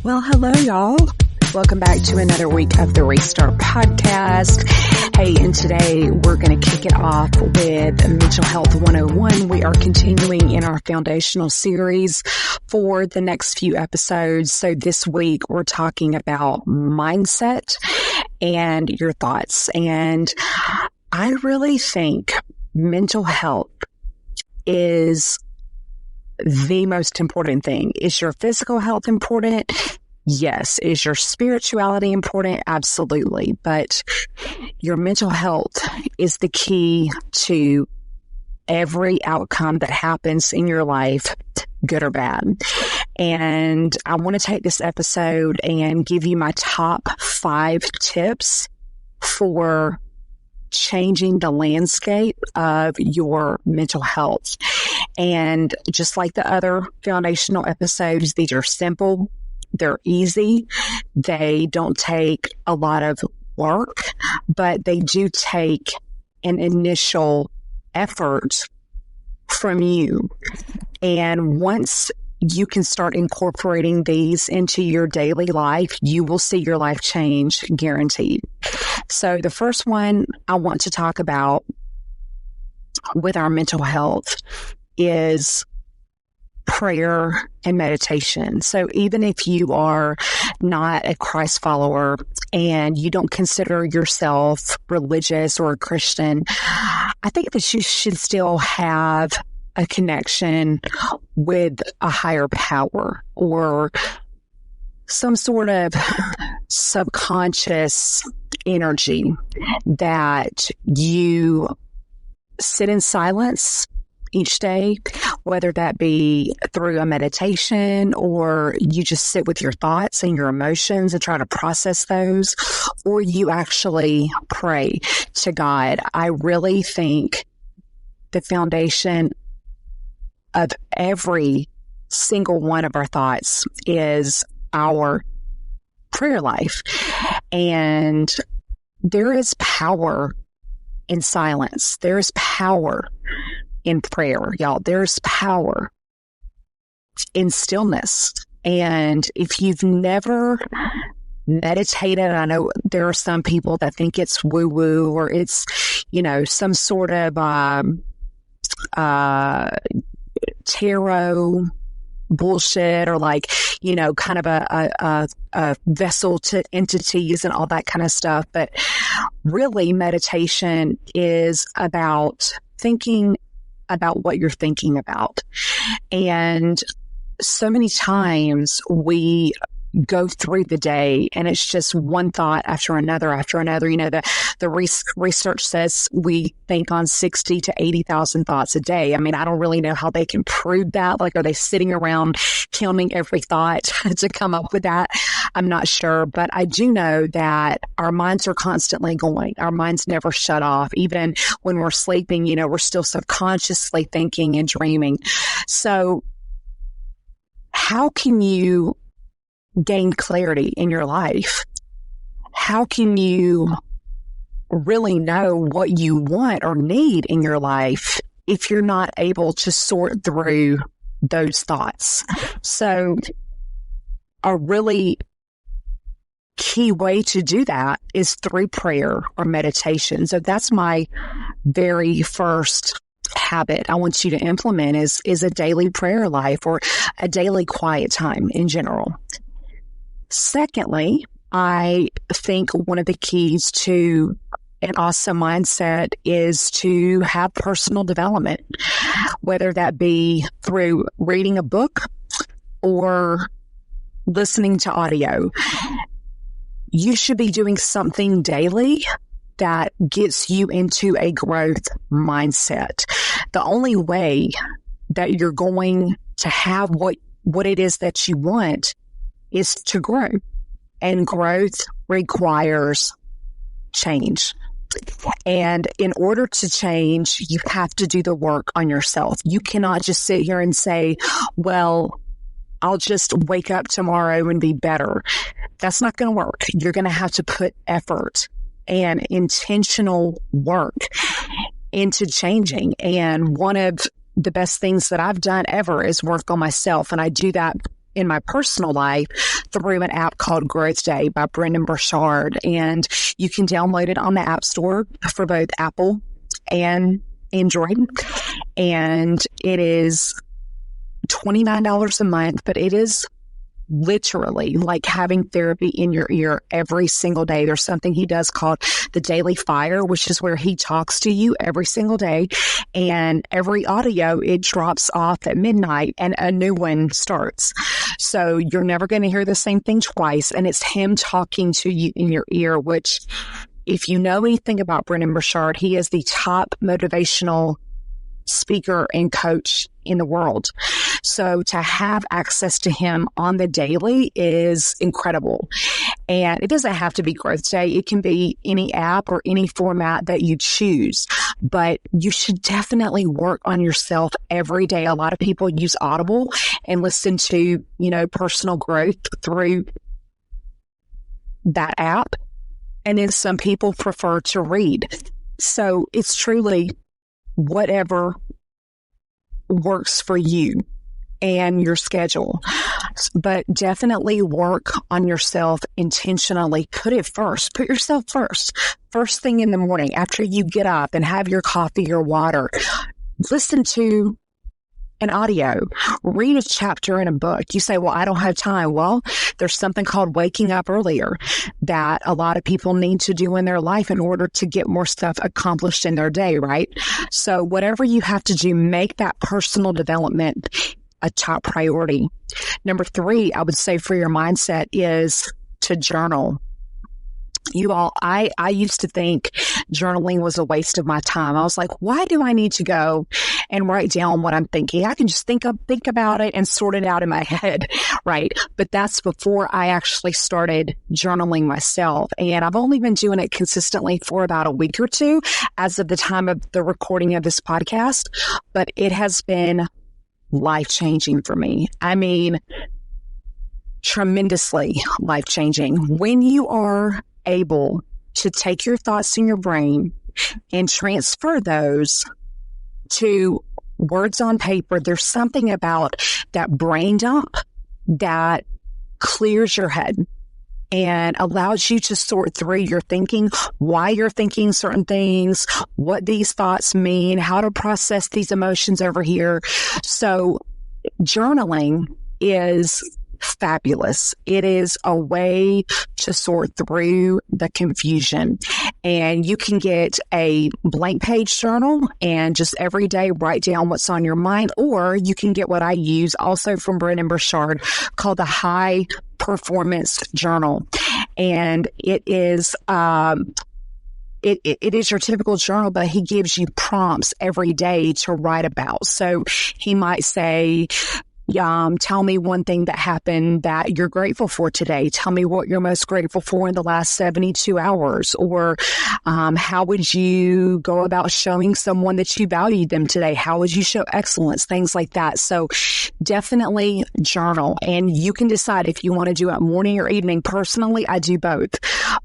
Well, hello, y'all. Welcome back to another week of the Restart Podcast. Hey, and today we're going to kick it off with Mental Health 101. We are continuing in our foundational series for the next few episodes. So this week we're talking about mindset and your thoughts. And I really think mental health is the most important thing. Is your physical health important? Yes. Is your spirituality important? Absolutely. But your mental health is the key to every outcome that happens in your life, good or bad. And I want to take this episode and give you my top 5 tips for changing the landscape of your mental health. And just like the other foundational episodes, these are simple. They're easy. They don't take a lot of work, but they do take an initial effort from you. And once you can start incorporating these into your daily life, you will see your life change, guaranteed. So the first one I want to talk about with our mental health is prayer and meditation. So even if you are not a Christ follower and you don't consider yourself religious or a Christian, I think that you should still have a connection with a higher power or some sort of subconscious energy that you sit in silence each day, whether that be through a meditation or you just sit with your thoughts and your emotions and try to process those, or you actually pray to God. I really think the foundation of every single one of our thoughts is our prayer life. And there is power in silence. There is power in prayer, y'all. There's power in stillness. And if you've never meditated, I know there are some people that think it's woo-woo or it's, some sort of tarot bullshit or kind of a vessel to entities and all that kind of stuff. But really, meditation is about thinking about what you're thinking about. And so many times we go through the day and it's just one thought after another. The research says we think on 60 to 80,000 thoughts a day. I mean, I don't really know how they can prove that. Like, are they sitting around counting every thought to come up with that? I'm not sure, but I do know that our minds are constantly going. Our minds never shut off. Even when we're sleeping, we're still subconsciously thinking and dreaming. So how can you gain clarity in your life? How can you really know what you want or need in your life if you're not able to sort through those thoughts? So a really key way to do that is through prayer or meditation. So that's my very first habit I want you to implement is a daily prayer life or a daily quiet time in general. Secondly, I think one of the keys to an awesome mindset is to have personal development, whether that be through reading a book or listening to audio. You should be doing something daily that gets you into a growth mindset. The only way that you're going to have what it is that you want is to grow. And growth requires change. And in order to change, you have to do the work on yourself. You cannot just sit here and say, well, I'll just wake up tomorrow and be better. That's not going to work. You're going to have to put effort and intentional work into changing. And one of the best things that I've done ever is work on myself. And I do that in my personal life through an app called Growth Day by Brendon Burchard. And you can download it on the App Store for both Apple and Android. And it is $29 a month, but it is literally like having therapy in your ear every single day. There's something he does called the Daily Fire, which is where he talks to you every single day. And every audio, it drops off at midnight and a new one starts. So you're never going to hear the same thing twice. And it's him talking to you in your ear, which if you know anything about Brendon Burchard, he is the top motivational speaker and coach in the world. So to have access to him on the daily is incredible. And it doesn't have to be Growth Day. It can be any app or any format that you choose, but you should definitely work on yourself every day. A lot of people use Audible and listen to, personal growth through that app. And then some people prefer to read. So it's truly whatever works for you and your schedule, but definitely work on yourself intentionally. Put yourself first thing in the morning after you get up and have your coffee or water. Listen to an audio, read a chapter in a book. You say, well, I don't have time. Well, there's something called waking up earlier that a lot of people need to do in their life in order to get more stuff accomplished in their day, right? So whatever you have to do, make that personal development a top priority. Number 3, I would say for your mindset is to journal. You all, I used to think journaling was a waste of my time. I was like, why do I need to go and write down what I'm thinking? I can just think about it and sort it out in my head, right? But that's before I actually started journaling myself. And I've only been doing it consistently for about a week or two as of the time of the recording of this podcast. But it has been life-changing for me. I mean, tremendously life-changing. When you are able to take your thoughts in your brain and transfer those to words on paper, there's something about that brain dump that clears your head and allows you to sort through your thinking, why you're thinking certain things, what these thoughts mean, how to process these emotions over here. So journaling is fabulous. It is a way to sort through the confusion. And you can get a blank page journal and just every day write down what's on your mind, or you can get what I use also from Brendon Burchard called the High Performance Journal. And it is it is your typical journal, but he gives you prompts every day to write about. So he might say, tell me one thing that happened that you're grateful for today. Tell me what you're most grateful for in the last 72 hours. Or how would you go about showing someone that you valued them today? How would you show excellence? Things like that. So definitely journal. And you can decide if you want to do it morning or evening. Personally, I do both.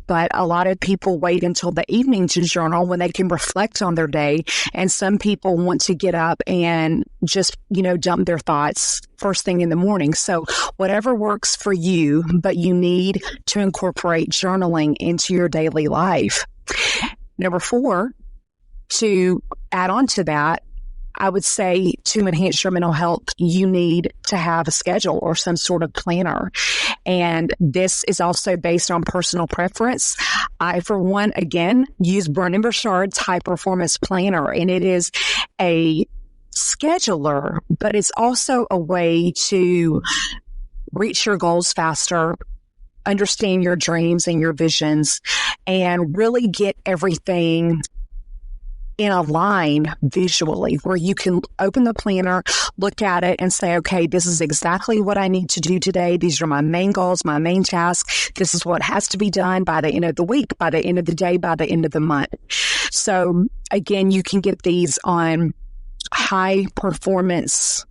But a lot of people wait until the evening to journal when they can reflect on their day. And some people want to get up and just, dump their thoughts first thing in the morning. So whatever works for you, but you need to incorporate journaling into your daily life. Number 4, to add on to that, I would say to enhance your mental health, you need to have a schedule or some sort of planner. And this is also based on personal preference. I, for one, again, use Brendon Burchard's High Performance Planner, and it is a scheduler, but it's also a way to reach your goals faster, understand your dreams and your visions, and really get everything in a line visually where you can open the planner, look at it and say, okay, this is exactly what I need to do today. These are my main goals, my main tasks. This is what has to be done by the end of the week, by the end of the day, by the end of the month. So again, you can get these on High Performance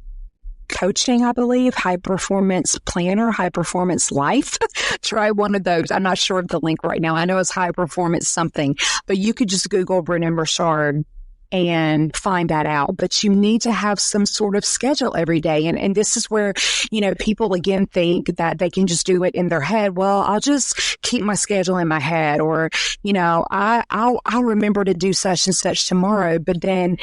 Coaching, I believe, High Performance Planner, High Performance Life. Try one of those. I'm not sure of the link right now. I know it's High Performance something, but you could just Google Brendon Burchard and find that out. But you need to have some sort of schedule every day. And this is where, people again think that they can just do it in their head. Well, I'll just keep my schedule in my head, or, I'll remember to do such and such tomorrow. But then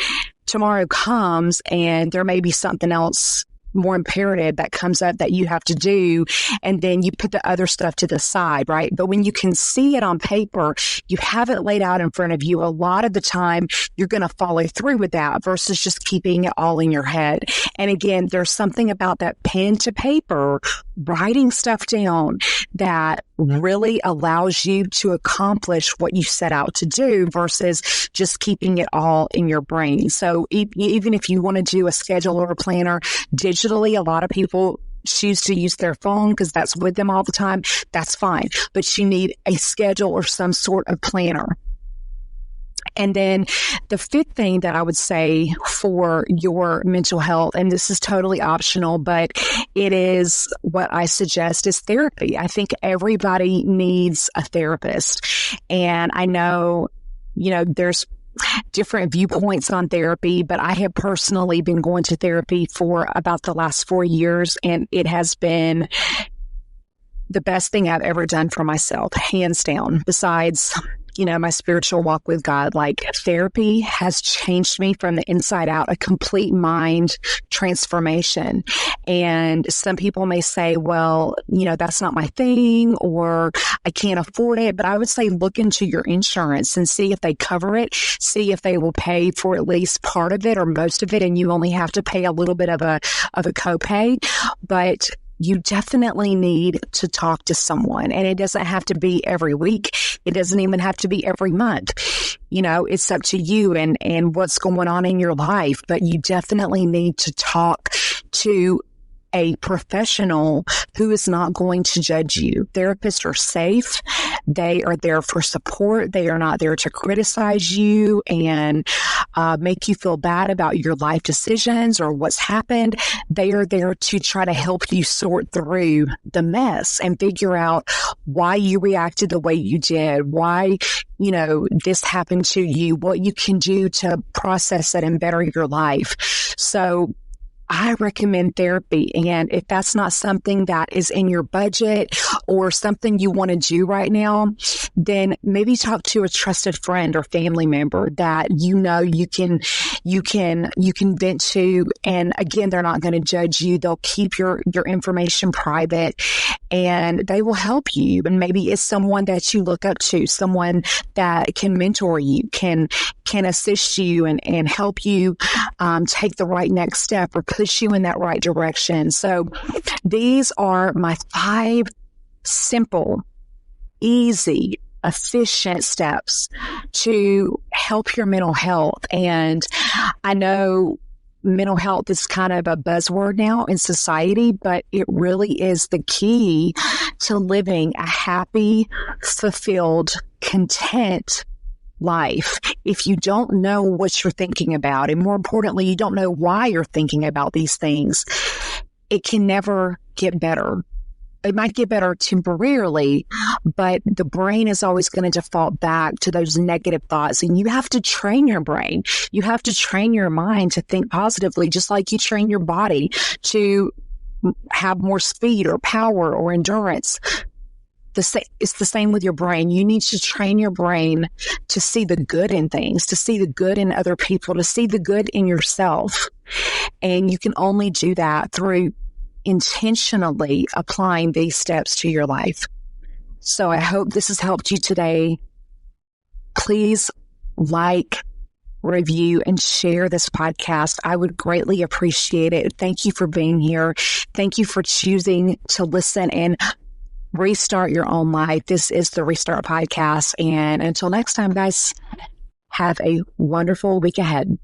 tomorrow comes and there may be something else more imperative that comes up that you have to do. And then you put the other stuff to the side, right? But when you can see it on paper, you have it laid out in front of you. A lot of the time you're going to follow through with that versus just keeping it all in your head. And again, there's something about that pen to paper, writing stuff down that really allows you to accomplish what you set out to do versus just keeping it all in your brain. So even if you want to do a schedule or a planner digitally, a lot of people choose to use their phone because that's with them all the time. That's fine. But you need a schedule or some sort of planner. And then the fifth thing that I would say for your mental health, and this is totally optional, but it is what I suggest, is therapy. I think everybody needs a therapist. And I know, there's different viewpoints on therapy, but I have personally been going to therapy for about the last 4 years, and it has been the best thing I've ever done for myself, hands down. Besides, my spiritual walk with God, therapy has changed me from the inside out, a complete mind transformation. And some people may say, well, that's not my thing, or I can't afford it. But I would say look into your insurance and see if they cover it, see if they will pay for at least part of it or most of it. And you only have to pay a little bit of a copay. But you definitely need to talk to someone, and it doesn't have to be every week. It doesn't even have to be every month. It's up to you and what's going on in your life, but you definitely need to talk to a professional who is not going to judge you. Therapists are safe. They are there for support. They are not there to criticize you and make you feel bad about your life decisions or what's happened. They are there to try to help you sort through the mess and figure out why you reacted the way you did, why, this happened to you, what you can do to process it and better your life. So I recommend therapy. And if that's not something that is in your budget or something you want to do right now, then maybe talk to a trusted friend or family member that you can vent to. And again, they're not going to judge you. They'll keep your information private and they will help you. And maybe it's someone that you look up to, someone that can mentor you, can assist you and help you take the right next step or push you in that right direction. So these are my 5 simple, easy, efficient steps to help your mental health. And I know mental health is kind of a buzzword now in society, but it really is the key to living a happy, fulfilled, content life. If you don't know what you're thinking about, and more importantly, you don't know why you're thinking about these things, it can never get better. It might get better temporarily, but the brain is always going to default back to those negative thoughts. And you have to train your brain. You have to train your mind to think positively, just like you train your body to have more speed or power or endurance. It's the same with your brain. You need to train your brain to see the good in things, to see the good in other people, to see the good in yourself. And you can only do that through intentionally applying these steps to your life. So I hope this has helped you today. Please like, review, and share this podcast. I would greatly appreciate it. Thank you for being here. Thank you for choosing to listen and restart your own life. This is the Restart Podcast. And until next time, guys, have a wonderful week ahead.